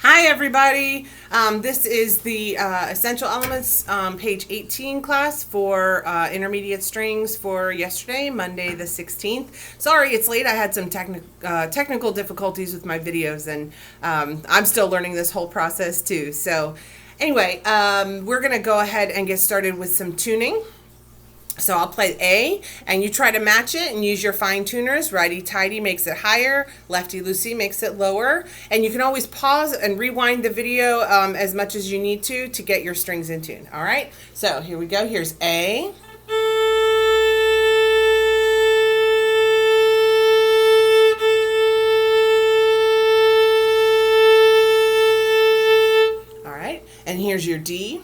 Hi everybody, this is the Essential Elements page 18 class for intermediate strings for yesterday, Monday the 16th. Sorry it's late, I had some technical difficulties with my videos and I'm still learning this whole process too. So anyway, we're going to go ahead and get started with some tuning. So I'll play A, and you try to match it and use your fine tuners. Righty-tighty makes it higher, lefty-loosey makes it lower. And you can always pause and rewind the video as much as you need to get your strings in tune. All right, so here we go. Here's A. All right, and here's your D.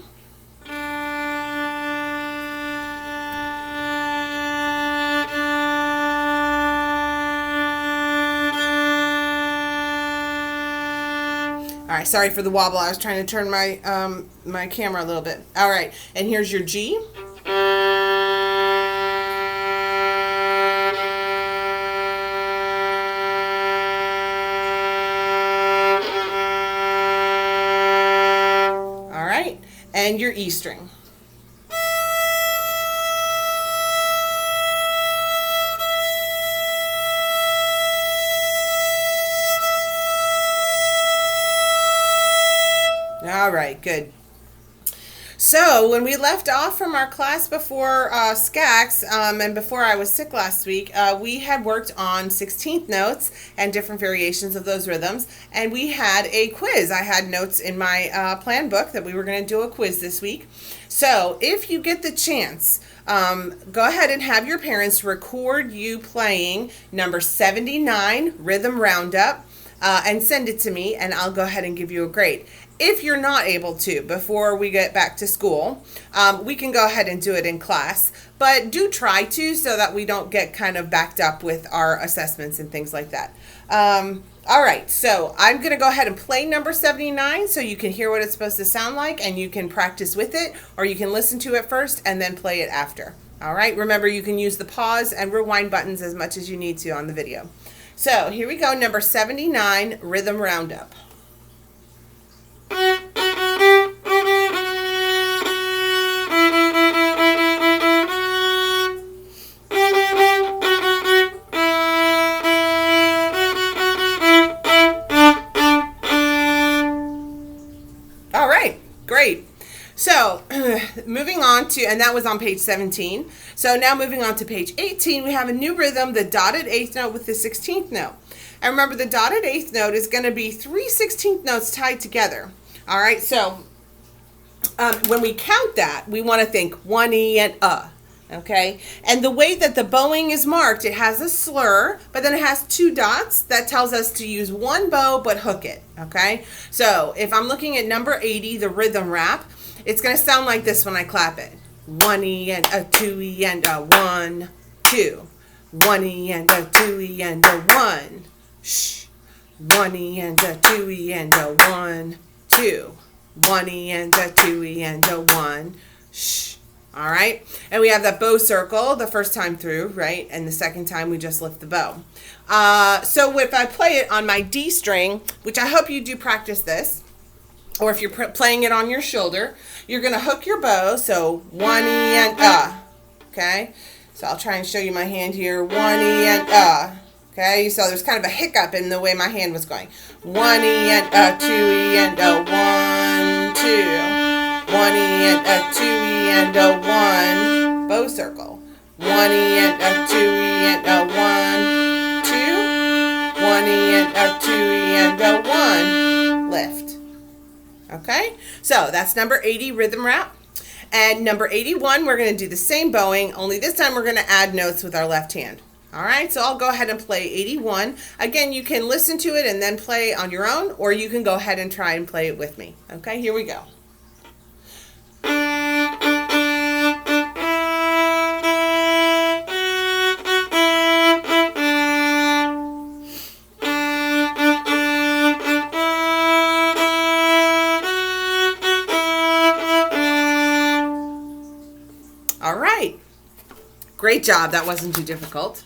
All right, sorry for the wobble. I was trying to turn my my camera a little bit. All right, and here's your G. All right, and your E string. All right, good. So when we left off from our class before SCACs and before I was sick last week, we had worked on 16th notes and different variations of those rhythms, and we had a quiz. I had notes in my plan book that we were going to do a quiz this week. So if you get the chance, go ahead and have your parents record you playing number 79, Rhythm Roundup, and send it to me, and I'll go ahead and give you a grade. If you're not able to, before we get back to school, we can go ahead and do it in class, but do try to so that we don't get kind of backed up with our assessments and things like that. All right, so I'm going to go ahead and play number 79 so you can hear what it's supposed to sound like and you can practice with it, or you can listen to it first and then play it after. All right, remember you can use the pause and rewind buttons as much as you need to on the video. So here we go, number 79, Rhythm Roundup. All right, great. So moving on to, and that was on page 17. So now moving on to page 18, we have a new rhythm, the dotted eighth note with the 16th note. And remember, the dotted eighth note is going to be 3 16th notes tied together. All right, so when we count that, we want to think 1 E and okay? And the way that the bowing is marked, it has a slur, but then it has 2 dots. That tells us to use one bow, but hook it, okay? So if I'm looking at number 80, the rhythm rap, it's going to sound like this when I clap it. 1 E and a 2 E and a 1, 2. 1 E and a 2 E and a 1. Shh. 1 E and a 2 E and a 1, 2. 1 E and a 2 E and a 1. Shh. All right. And we have that bow circle the first time through, right? And the second time we just lift the bow. So if I play it on my D string, which I hope you do practice this, or if you're playing it on your shoulder, you're going to hook your bow. So 1 E and okay? So I'll try and show you my hand here. 1 E and okay? So there's kind of a hiccup in the way my hand was going. 1 E and 2 E and 1, 2. 1 E and 2 E and 1. Bow circle. 1 E and 2 E and 1, 2. 1 E and 2 E and 1. Lift. Okay? So that's number 80, rhythm rap. And number 81, we're going to do the same bowing, only this time we're going to add notes with our left hand. All right, so I'll go ahead and play 81. Again, you can listen to it and then play on your own, or you can go ahead and try and play it with me. Okay, here we go. All right, great job. That wasn't too difficult.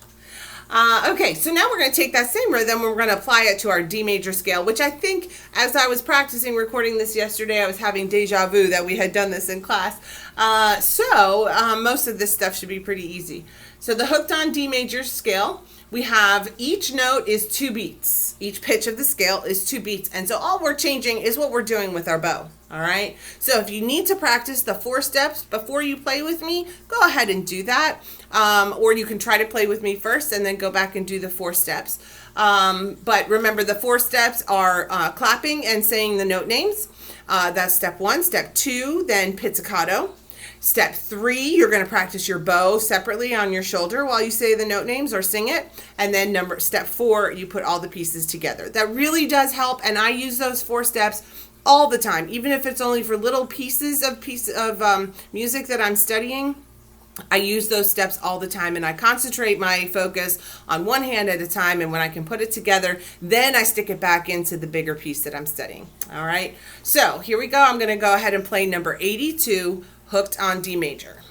Okay, so now we're going to take that same rhythm and we're going to apply it to our D major scale, which I think as I was practicing recording this yesterday, I was having deja vu that we had done this in class. So most of this stuff should be pretty easy. So the hooked on D major scale, we have each note is 2 beats. Each pitch of the scale is 2 beats. And so all we're changing is what we're doing with our bow. All right. So if you need to practice the 4 steps before you play with me, go ahead and do that. Or you can try to play with me first and then go back and do the 4 steps. But remember, the 4 steps are clapping and saying the note names. That's step 1. Step 2, then pizzicato. Step 3, you're going to practice your bow separately on your shoulder while you say the note names or sing it. And then step 4, you put all the pieces together. That really does help, and I use those 4 steps all the time, even if it's only for little pieces of music that I'm studying. I use those steps all the time, and I concentrate my focus on one hand at a time, and when I can put it together, then I stick it back into the bigger piece that I'm studying. All right, so here we go. I'm going to go ahead and play number 82, hooked on D major.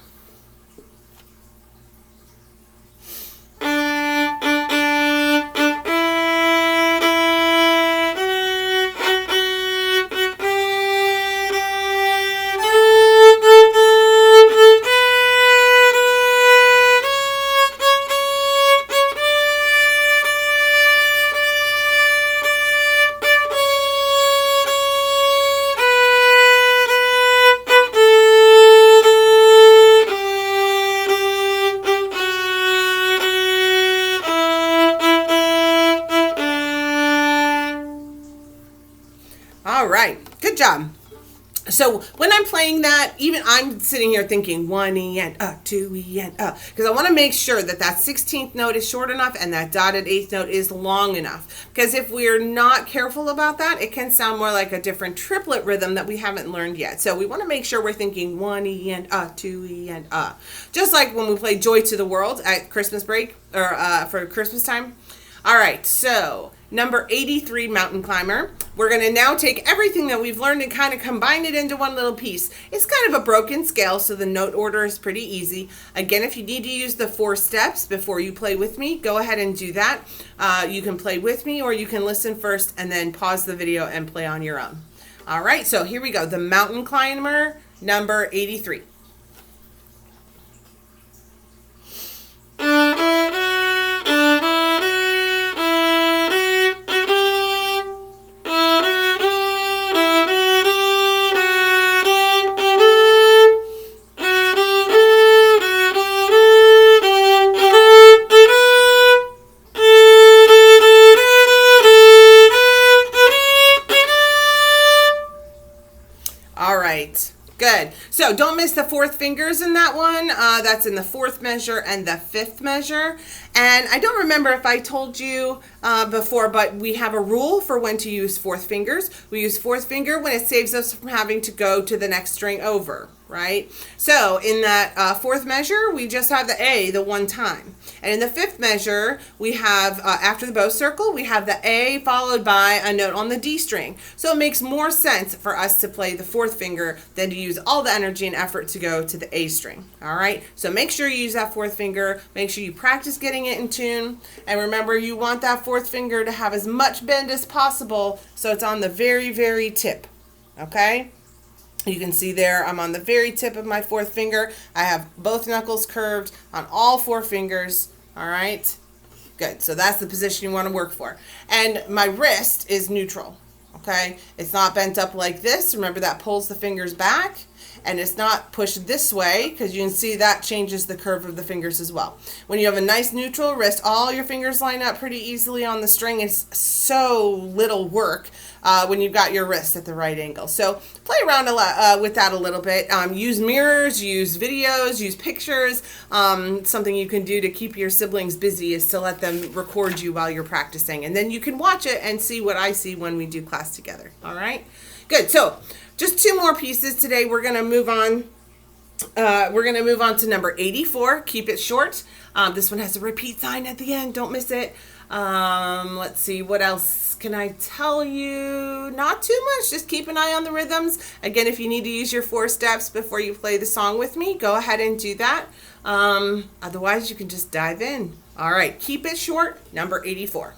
All right, good job. So when I'm playing that, even I'm sitting here thinking 1 E and 2 E and because I want to make sure that that 16th note is short enough and that dotted 8th note is long enough. Because if we're not careful about that, it can sound more like a different triplet rhythm that we haven't learned yet. So we want to make sure we're thinking 1 E and 2 E and just like when we play Joy to the World at Christmas break or for Christmas time. All right, so number 83, Mountain Climber. We're going to now take everything that we've learned and kind of combine it into one little piece. It's kind of a broken scale, so the note order is pretty easy. Again, if you need to use the 4 steps before you play with me, go ahead and do that. You can play with me, or you can listen first and then pause the video and play on your own. All right, so here we go. The Mountain Climber, number 83. All right, good. So don't miss the 4th fingers in that one. That's in the 4th measure and the 5th measure. And I don't remember if I told you before, but we have a rule for when to use 4th fingers. We use 4th finger when it saves us from having to go to the next string over, right? So in that 4th measure, we just have the A the one time. And in the 5th measure, we have, after the bow circle, we have the A followed by a note on the D string. So it makes more sense for us to play the 4th finger than to use all the energy and effort to go to the A string. All right, so make sure you use that 4th finger. Make sure you practice getting it in tune. And remember, you want that 4th finger to have as much bend as possible so it's on the very, very tip. Okay? You can see there, I'm on the very tip of my 4th finger. I have both knuckles curved on all 4 fingers. All right, good. So that's the position you want to work for. And my wrist is neutral, okay? It's not bent up like this. Remember, that pulls the fingers back. And it's not pushed this way, because you can see that changes the curve of the fingers as well. When you have a nice neutral wrist, all your fingers line up pretty easily on the string. It's so little work when you've got your wrist at the right angle. So play around with that a little bit. Use mirrors, use videos, use pictures. Something you can do to keep your siblings busy is to let them record you while you're practicing. And then you can watch it and see what I see when we do class together. All right? Good. So just 2 more pieces today. We're going to move on. To number 84. Keep it short. This one has a repeat sign at the end. Don't miss it. Let's see. What else can I tell you? Not too much. Just keep an eye on the rhythms. Again, if you need to use your 4 steps before you play the song with me, go ahead and do that. Otherwise, you can just dive in. All right, keep it short, number 84.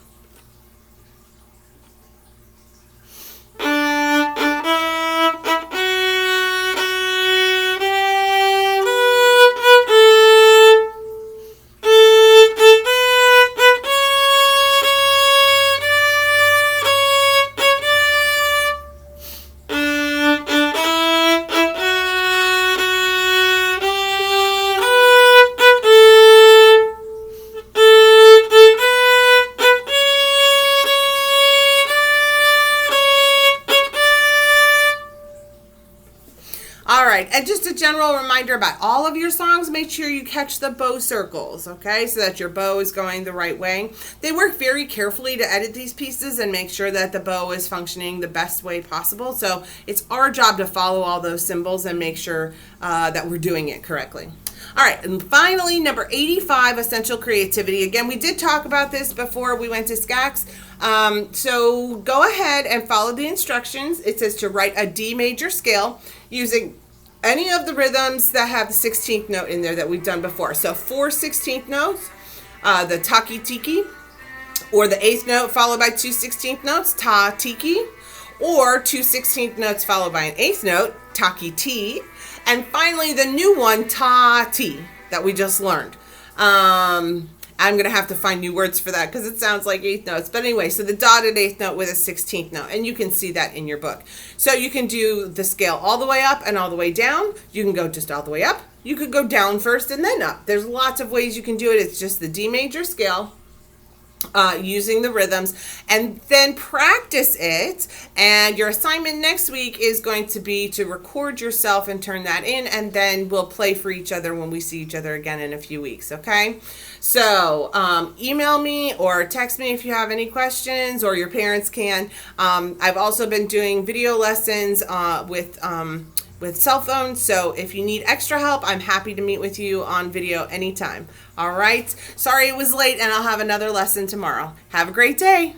All right, and just a general reminder about all of your songs, make sure you catch the bow circles, okay, so that your bow is going the right way. They work very carefully to edit these pieces and make sure that the bow is functioning the best way possible. So it's our job to follow all those symbols and make sure that we're doing it correctly. All right, and finally, number 85, essential creativity. Again, we did talk about this before we went to SCACs. So go ahead and follow the instructions. It says to write a D major scale using any of the rhythms that have the 16th note in there that we've done before. So 4 16th notes, the taki tiki, or the 8th note followed by 2 16th notes, ta tiki, or 2 16th notes followed by an 8th note, taki ti, and finally the new one, ta ti, that we just learned. I'm going to have to find new words for that because it sounds like 8th notes. But anyway, so the dotted 8th note with a 16th note. And you can see that in your book. So you can do the scale all the way up and all the way down. You can go just all the way up. You could go down first and then up. There's lots of ways you can do it. It's just the D major scale. Using the rhythms, and then practice it. And your assignment next week is going to be to record yourself and turn that in, and then we'll play for each other when we see each other again in a few weeks. Okay, so email me or text me if you have any questions, or your parents can. I've also been doing video lessons with cell phones, so if you need extra help, I'm happy to meet with you on video anytime. All right, sorry it was late, and I'll have another lesson tomorrow. Have a great day.